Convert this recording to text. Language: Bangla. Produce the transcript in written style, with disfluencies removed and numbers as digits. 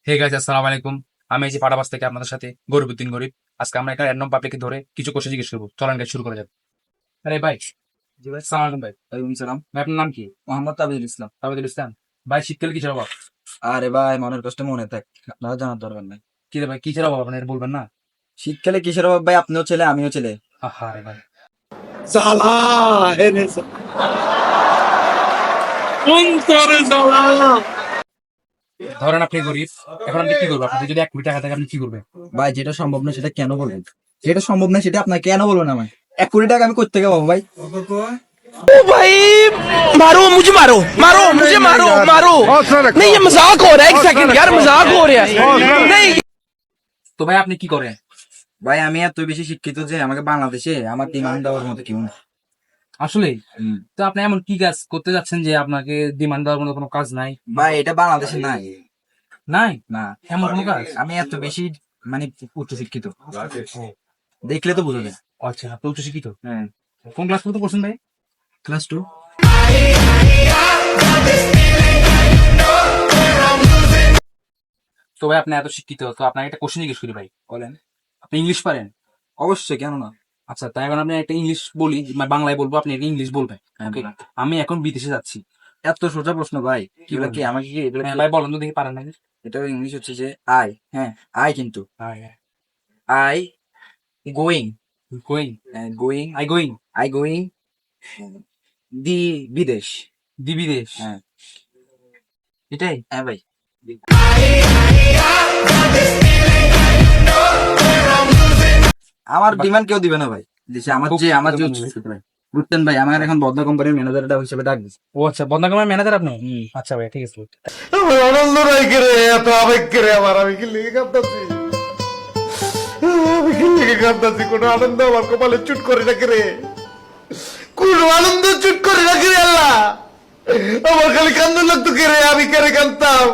হে গাইস, আসসালামু আলাইকুম। আমি এই যে পাটাবাস থেকে আপনাদের সাথে গরিবউদ্দিন গরিব। আজকে আমরা একটা র্যান্ডম পাবলিকে ধরে কিছু কোশ্চেন জিজ্ঞেস করবো। চলেন গাইস, শুরু করা যাবে। আরে ভাই, জি ভাই, সালাম আলাইকুম ভাই। ওয়ালাইকুম সালাম। ভাই, আপনার নাম কি? মোহাম্মদ তাবিজুল ইসলাম। তাবিদুল ইসলাম। ভাই, শীতকালে কিসের অভাব? আরে ভাই, মনের কষ্ট মনে থাক, আপনারা জানার দরকার নাই। কি রে ভাই, কিসের অভাব? আপনি এটা বলবেন না? শীতকালে কিসের অভাব ভাই? আপনিও ছেলে, আমিও ছেলে। আহা রে ভাই, साला है ने कौन सारे साला ধরেন আপনি গরিব, এখন আপনি কি করবেন? আপনার যদি 1 কোটি টাকা থাকে, আপনি কি করবেন? ভাই, যেটা সম্ভব না সেটা কেন বলবেন? যেটা সম্ভব না সেটা আপনাকে কেন বলবেন? আমায় 1 কোটি টাকা আমি কোথা থেকে পাবো ভাই? भाई मारो मुझे, मारो मारो मुझे, मारो मारो। नहीं ये मजाक हो रहा है, एक सेकंड यार, मजाक हो रहा है। नहीं তো ভাই, আপনি কি করেন? ভাই, আমি এত বেশি শিক্ষিত যে আমাকে বাংলাদেশে আমার ডিমান্ড দেওয়ার মতো কেউ না। আসলে তো আপনি এমন কি কাজ করতে যাচ্ছেন যে আপনাকে ডিমান্ড দেওয়ার মতো কোনো কাজ নাই? ভাই, এটা বাংলাদেশে নাই। নাই? না, এমন কোনো কাজ? আমি এত বেশি মানে উচ্চ শিক্ষিত, দেখলে তো বোঝা যায়। আচ্ছা, আপনি উচ্চ শিক্ষিত। হ্যাঁ, কোন ক্লাস পর্যন্ত পড়ছেন ভাই? ক্লাস 2। তো ভাই, আপনি এত শিক্ষিত, তো আপনাকে একটা কোশ্চেন জিজ্ঞেস করি ভাই। বলেন। আপনি ইংলিশ পারেন? অবশ্যই, কেন না? আচ্ছা, তাই এখন আপনি একটা ইংলিশ বলি, মানে বাংলায় বলবো, আপনি একটা ইংলিশ বলবেন। হ্যাঁ, Okay? বলেন। আমি এখন বিদেশে যাচ্ছি। এত সোজা প্রশ্ন ভাই? কি এগুলা বলেন? কি আমাকে কি এগুলা হ্যাঁ কি? ভাই, বলেন তো দেখি, পারেন নাকি? এটা ইংলিশ হচ্ছে যে আই। হ্যাঁ, আই কিন্তু হ্যাঁ, I going, going. Going, I going I going the বিদেশ। দি বিদেশ। হ্যাঁ, এটাই? হ্যাঁ ভাই। আমার ডিমান্ড কেউ দিবে না ভাই দেশে। আমার যে বুঝতেন ভাই, আমার এখন বদনা কোম্পানির ম্যানেজারটা হিসেবে ডাক দিচ্ছে। ও আচ্ছা, বন্ধকামের ম্যানেজার আপনি? আচ্ছা ভাই, ঠিক আছে। আমার আনন্দ নাই করে এত আবেগ করে আমার আমি কি লিখে কাঁদতাছি আমি কি লিখে কাঁদতাছি কোনো আনন্দ আমার কপালে চুট করে রাখে রে কোন আনন্দ চুট করে রাখে রে আল্লাহ আমার খালি কান্দ লাগতো কে রে আমি কেড়ে কাঁদতাম